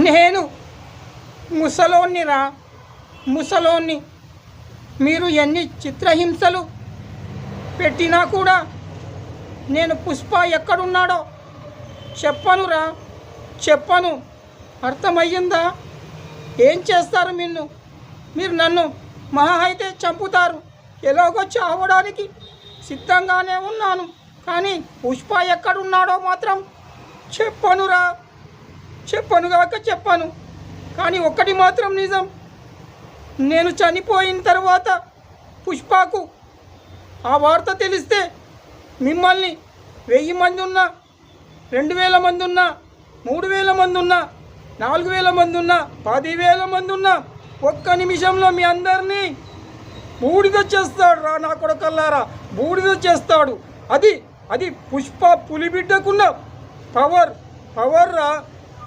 నేను ముసలోన్నిరా, ముసలోన్ని. మీరు ఎన్ని చిత్రహింసలు పెట్టినా కూడా నేను పుష్ప ఎక్కడున్నాడో చెప్పనురా, చెప్పను. అర్థమయ్యిందా? ఏం చేస్తారు మీరు నన్ను మహా అయితే చంపుతారు. ఎలాగో చావడానికి సిద్ధంగానే ఉన్నాను, కానీ పుష్ప ఎక్కడున్నాడో మాత్రం చెప్పనురా, చెప్పనుగాక చెప్పను. కానీ ఒక్కటి మాత్రం నిజం, నేను చనిపోయిన తర్వాత పుష్పకు ఆ వార్త తెలిస్తే మిమ్మల్ని 1000 మంది ఉన్నా, 2000 మంది ఉన్నా, 3000 మంది ఉన్నా, 4000 మంది ఉన్నా, 10,000 మంది ఉన్నా, ఒక్క నిమిషంలో మీ అందరినీ బూడిద చేస్తాడు రా నా కొడుకల్లారా, బూడిద చేస్తాడు. అది పుష్ప పులిబిడ్డకున్న పవర్ రా.